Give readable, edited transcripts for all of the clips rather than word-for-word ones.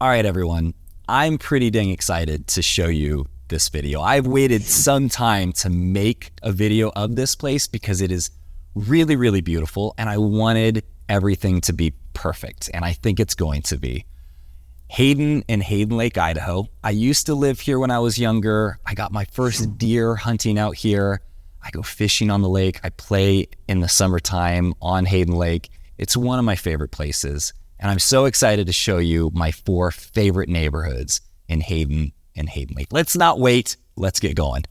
All right, everyone, I'm pretty dang excited to show you this video. I've waited some time to make a video of this place because it is really, really beautiful, and I wanted everything to be perfect, and I think it's going to be. Hayden and Hayden Lake, Idaho. I used to live here when I was younger. I got my first deer hunting out here. I go fishing on the lake. I play in the summertime on Hayden Lake. It's one of my favorite places, and I'm so excited to show you my 4 favorite neighborhoods in Hayden and Hayden Lake. Let's not wait. Let's get going.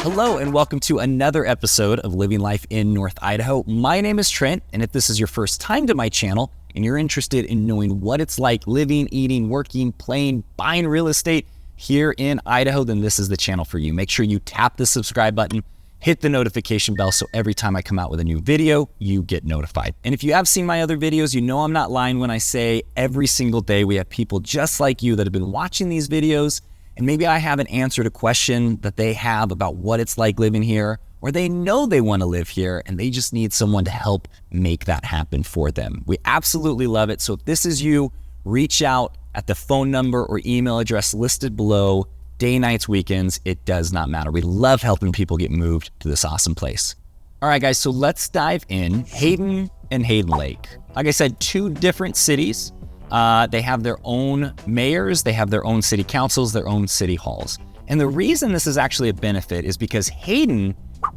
Hello and welcome to another episode of Living Life in North Idaho. My name is Trent, and if this is your first time to my channel and you're interested in knowing what it's like living, eating, working, playing, buying real estate here in Idaho, then this is the channel for you. Make sure you tap the subscribe button, hit the notification bell so every time I come out with a new video, you get notified. And if you have seen my other videos, you know I'm not lying when I say every single day we have people just like you that have been watching these videos, and maybe I haven't answered a question that they have about what it's like living here, or they know they want to live here and they just need someone to help make that happen for them. We absolutely love it. So if this is you, reach out at the phone number or email address listed below. Day, nights, weekends, it does not matter. We love helping people get moved to this awesome place. All right, guys, so let's dive in. Hayden and Hayden Lake. Like I said, 2 different cities. They have their own mayors, they have their own city councils, their own city halls. And the reason this is actually a benefit is because Hayden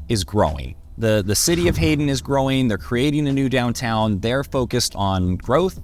is growing. The city of Hayden is growing. They're creating a new downtown. They're focused on growth.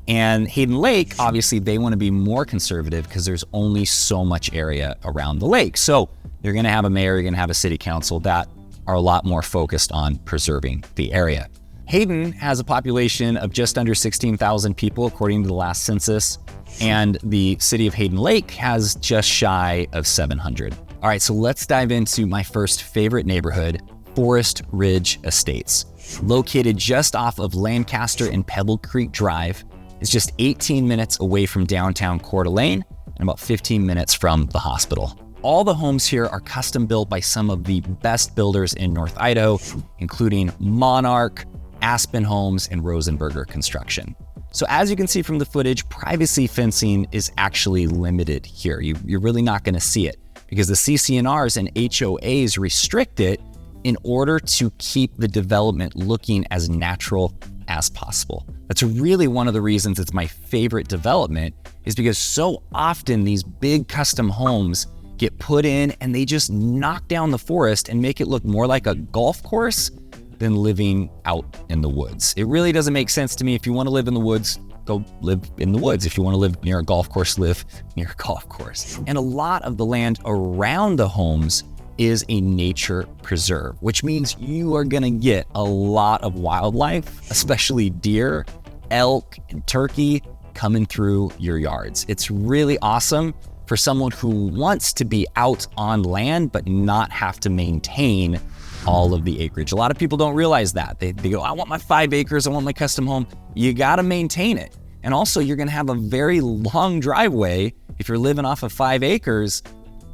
And Hayden Lake, obviously, they want to be more conservative because there's only so much area around the lake. So you're going to have a mayor, you're going to have a city council that are a lot more focused on preserving the area. Hayden has a population of just under 16,000 people, according to the last census, and the city of Hayden Lake has just shy of 700. All right, so let's dive into my first favorite neighborhood, Forest Ridge Estates. Located just off of Lancaster and Pebble Creek Drive, it's just 18 minutes away from downtown Coeur d'Alene and about 15 minutes from the hospital. All the homes here are custom built by some of the best builders in North Idaho, including Monarch, Aspen Homes, and Rosenberger Construction. So as you can see from the footage, privacy fencing is actually limited here. You're really not going to see it because the CC&Rs and HOAs restrict it in order to keep the development looking as natural as possible. That's really one of the reasons it's my favorite development, is because so often these big custom homes get put in and they just knock down the forest and make it look more like a golf course than living out in the woods. It really doesn't make sense to me. If you want to live in the woods, go live in the woods. If you want to live near a golf course, live near a golf course. And a lot of the land around the homes is a nature preserve, which means you are gonna get a lot of wildlife, especially deer, elk, and turkey coming through your yards. It's really awesome for someone who wants to be out on land but not have to maintain all of the acreage. A lot of people don't realize that. They go, I want my 5 acres, I want my custom home. You gotta maintain it. And also you're gonna have a very long driveway if you're living off of 5 acres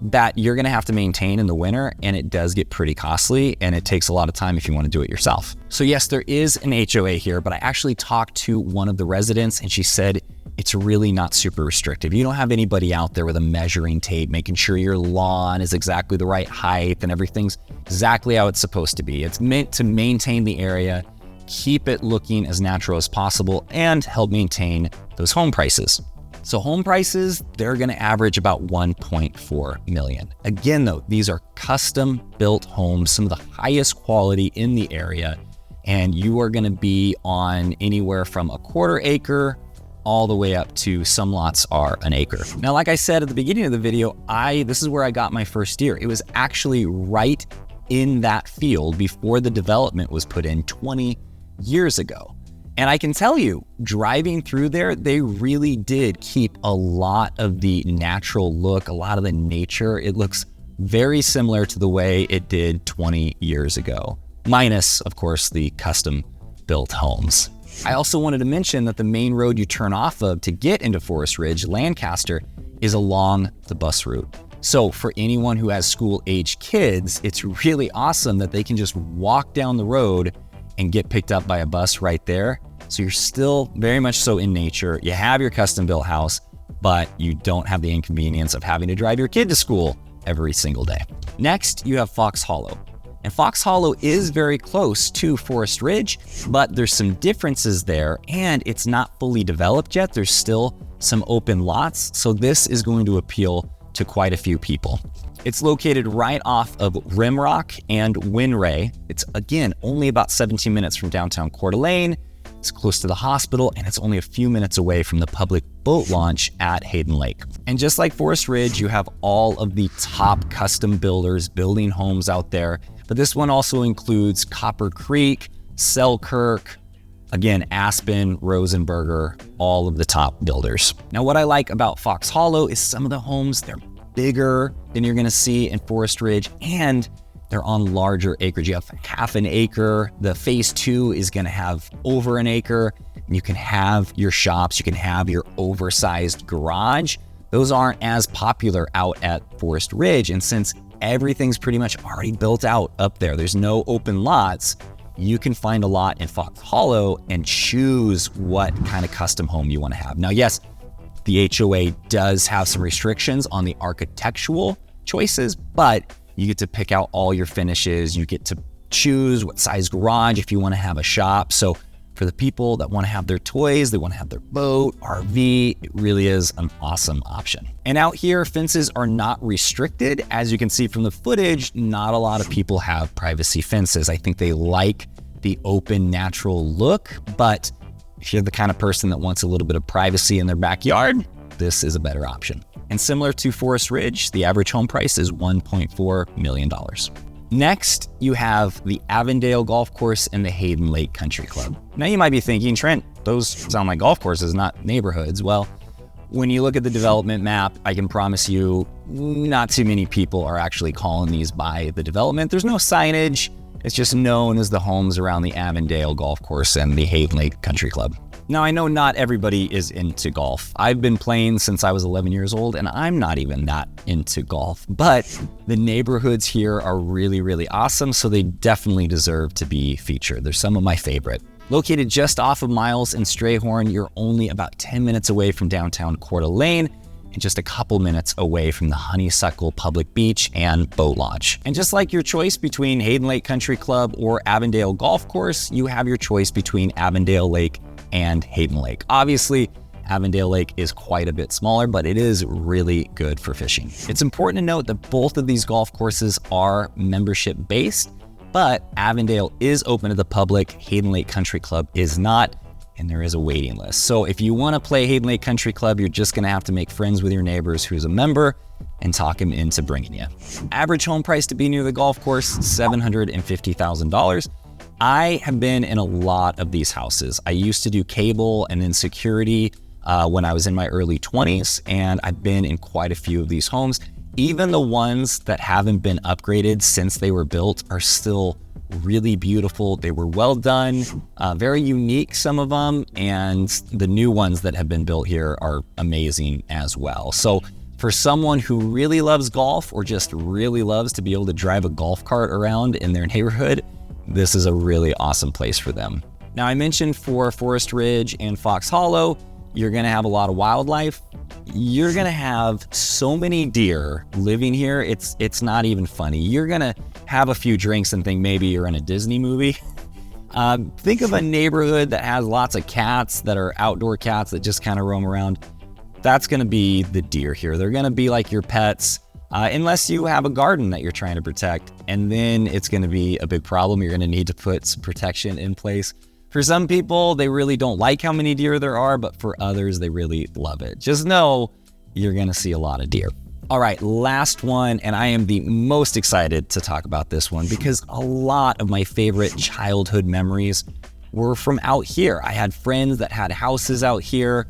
that you're gonna have to maintain in the winter, and it does get pretty costly and it takes a lot of time if you wanna do it yourself. So yes, there is an HOA here, but I actually talked to one of the residents and she said it's really not super restrictive. You don't have anybody out there with a measuring tape making sure your lawn is exactly the right height and everything's exactly how it's supposed to be. It's meant to maintain the area, keep it looking as natural as possible, and help maintain those home prices. So home prices, they're gonna average about 1.4 million. Again though, these are custom built homes, some of the highest quality in the area, and you are gonna be on anywhere from a 1/4 acre all the way up to some lots are an acre. Now, like I said at the beginning of the video, this is where I got my first deer. It was actually right in that field before the development was put in 20 years ago. And I can tell you, driving through there, they really did keep a lot of the natural look, a lot of the nature. It looks very similar to the way it did 20 years ago, minus, of course, the custom built homes. I also wanted to mention that the main road you turn off of to get into Forest Ridge, Lancaster, is along the bus route. So for anyone who has school-age kids, it's really awesome that they can just walk down the road and get picked up by a bus right there. So you're still very much so in nature. You have your custom-built house, but you don't have the inconvenience of having to drive your kid to school every single day. Next, you have Fox Hollow. And Fox Hollow is very close to Forest Ridge, but there's some differences there, and it's not fully developed yet. There's still some open lots, so this is going to appeal to quite a few people. It's located right off of Rimrock and Winray. It's, again, only about 17 minutes from downtown Coeur d'Alene. It's close to the hospital, and it's only a few minutes away from the public boat launch at Hayden Lake. And just like Forest Ridge, you have all of the top custom builders building homes out there, but this one also includes Copper Creek, Selkirk, again, Aspen, Rosenberger, all of the top builders. Now, what I like about Fox Hollow is some of the homes, they're bigger than you're gonna see in Forest Ridge, and they're on larger acreage. You have half an acre. The phase 2 is gonna have over an acre, and you can have your shops, you can have your oversized garage. Those aren't as popular out at Forest Ridge, and since everything's pretty much already built out up there, there's no open lots, you can find a lot in Fox Hollow and choose what kind of custom home you want to have. Now, yes, the HOA does have some restrictions on the architectural choices, but you get to pick out all your finishes. You get to choose what size garage if you want to have a shop. So for the people that want to have their toys, they want to have their boat, RV, it really is an awesome option. And out here, fences are not restricted. As you can see from the footage, not a lot of people have privacy fences. I think they like the open, natural look, but if you're the kind of person that wants a little bit of privacy in their backyard, this is a better option. And similar to Forest Ridge, the average home price is $1.4 million. Next, you have the Avondale Golf Course and the Hayden Lake Country Club. Now you might be thinking, Trent, those sound like golf courses, not neighborhoods. Well, when you look at the development map, I can promise you not too many people are actually calling these by the development. There's no signage. It's just known as the homes around the Avondale Golf Course and the Hayden Lake Country Club. Now, I know not everybody is into golf. I've been playing since I was 11 years old, and I'm not even that into golf, but the neighborhoods here are really, really awesome, so they definitely deserve to be featured. They're some of my favorite. Located just off of Miles and Strayhorn, you're only about 10 minutes away from downtown Coeur d'Alene, and just a couple minutes away from the Honeysuckle Public Beach and Boat Launch. And just like your choice between Hayden Lake Country Club or Avondale Golf Course, you have your choice between Avondale Lake and Hayden Lake. Obviously, Avondale Lake is quite a bit smaller, but it is really good for fishing. It's important to note that both of these golf courses are membership based, but Avondale is open to the public, Hayden Lake Country Club is not, and there is a waiting list. So if you want to play Hayden Lake Country Club, you're just going to have to make friends with your neighbors who's a member and talk him into bringing you. Average home price to be near the golf course, $750,000. I have been in a lot of these houses. I used to do cable and then security when I was in my early 20s, and I've been in quite a few of these homes. Even the ones that haven't been upgraded since they were built are still really beautiful. They were well done, very unique, some of them, and the new ones that have been built here are amazing as well. So for someone who really loves golf or just really loves to be able to drive a golf cart around in their neighborhood, this is a really awesome place for them. Now, I mentioned for Forest Ridge and Fox Hollow, you're gonna have a lot of wildlife. You're gonna have so many deer living here, it's not even funny. You're gonna have a few drinks and think maybe you're in a Disney movie. Think of a neighborhood that has lots of cats that are outdoor cats that just kind of roam around. That's gonna be the deer here. They're gonna be like your pets. Unless you have a garden that you're trying to protect, and then it's going to be a big problem. You're going to need to put some protection in place. For some people, they really don't like how many deer there are, but for others, they really love it. Just know you're going to see a lot of deer. All right, last one, and I am the most excited to talk about this one because a lot of my favorite childhood memories were from out here. I had friends that had houses out here,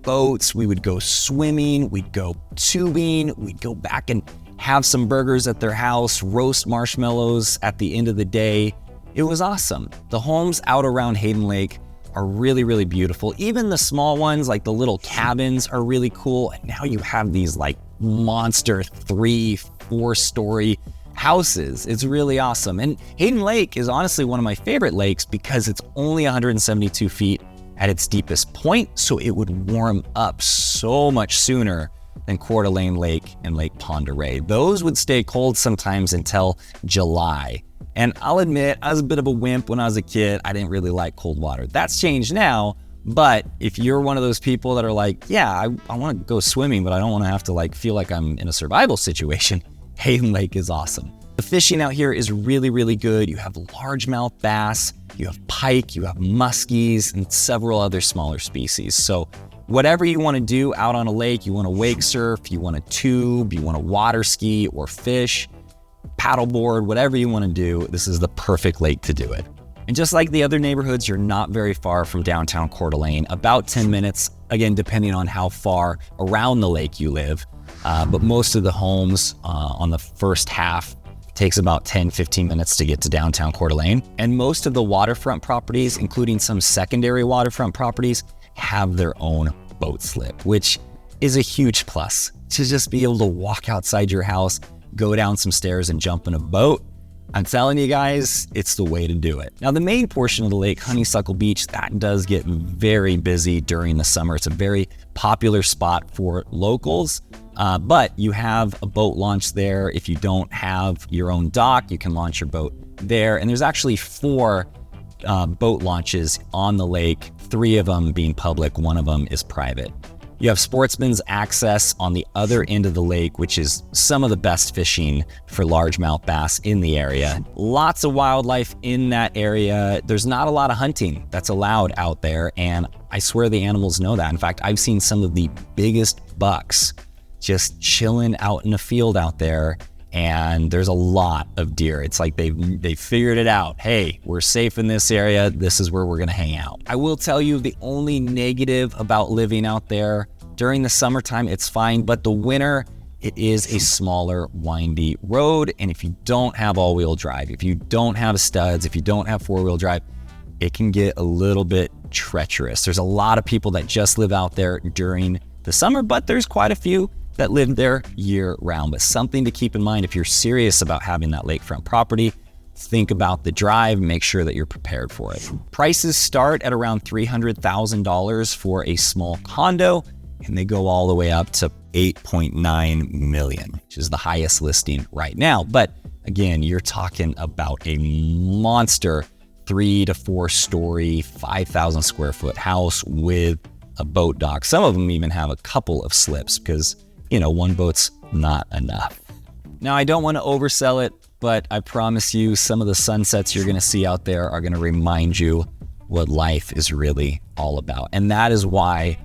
boats, we would go swimming, we'd go tubing, we'd go back and have some burgers at their house, roast marshmallows at the end of the day. It was awesome. The homes out around Hayden Lake are really, really beautiful. Even the small ones, like the little cabins, are really cool. And now you have these like monster 3-4 story houses. It's really awesome. And Hayden Lake is honestly one of my favorite lakes because it's only 172 feet at its deepest point, so it would warm up so much sooner than Coeur d'Alene Lake and Lake Pend Oreille. Those would stay cold sometimes until July. And I'll admit, I was a bit of a wimp when I was a kid. I didn't really like cold water. That's changed now, but if you're one of those people that are like, yeah, I want to go swimming, but I don't want to have to like feel like I'm in a survival situation, Hayden Lake is awesome. The fishing out here is really, really good. You have largemouth bass, you have pike, you have muskies, and several other smaller species. So whatever you want to do out on a lake, you want to wake surf, you want to tube, you want to water ski or fish, paddleboard, whatever you want to do, this is the perfect lake to do it. And just like the other neighborhoods, you're not very far from downtown Coeur d'Alene, about 10 minutes, again, depending on how far around the lake you live. But most of the homes on the first half takes about 10-15 minutes to get to downtown Coeur d'Alene. And most of the waterfront properties, including some secondary waterfront properties, have their own boat slip, which is a huge plus. To just be able to walk outside your house, go down some stairs and jump in a boat. I'm telling you guys, it's the way to do it. Now, the main portion of the lake, Honeysuckle Beach, that does get very busy during the summer. It's a very popular spot for locals, but you have a boat launch there. If you don't have your own dock, you can launch your boat there. And there's actually 4 boat launches on the lake, 3 of them being public, 1 of them is private. You have sportsman's access on the other end of the lake, which is some of the best fishing for largemouth bass in the area. Lots of wildlife in that area. There's not a lot of hunting that's allowed out there, and I swear the animals know that. In fact, I've seen some of the biggest bucks just chilling out in a field out there, and there's a lot of deer. It's like they figured it out. Hey, we're safe in this area. This is where we're gonna hang out. I will tell you the only negative about living out there, during the summertime, it's fine, but the winter, it is a smaller, windy road. And if you don't have all-wheel drive, if you don't have studs, if you don't have 4-wheel drive, it can get a little bit treacherous. There's a lot of people that just live out there during the summer, but there's quite a few that live there year-round. But something to keep in mind if you're serious about having that lakefront property, think about the drive, make sure that you're prepared for it. Prices start at around $300,000 for a small condo, and they go all the way up to $8.9 million, which is the highest listing right now. But again, you're talking about a monster 3 to 4 story, 5,000 square foot house with a boat dock. Some of them even have a couple of slips because, you know, one boat's not enough. Now, I don't want to oversell it, but I promise you some of the sunsets you're going to see out there are going to remind you what life is really all about. And that is why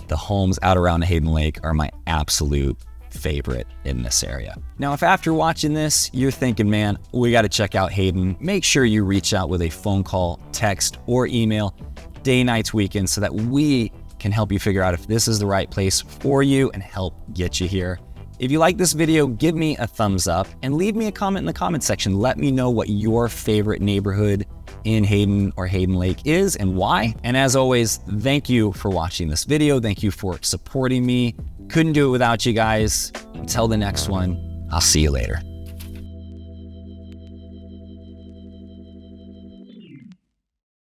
the homes out around Hayden Lake are my absolute favorite in this area. Now, if after watching this, you're thinking, man, we got to check out Hayden, make sure you reach out with a phone call, text, or email, day, nights, weekends, so that we can help you figure out if this is the right place for you and help get you here. If you like this video, give me a thumbs up and leave me a comment in the comment section. Let me know what your favorite neighborhood in Hayden or Hayden Lake is and why. And as always, thank you for watching this video. Thank you for supporting me. Couldn't do it without you guys. Until the next one, I'll see you later.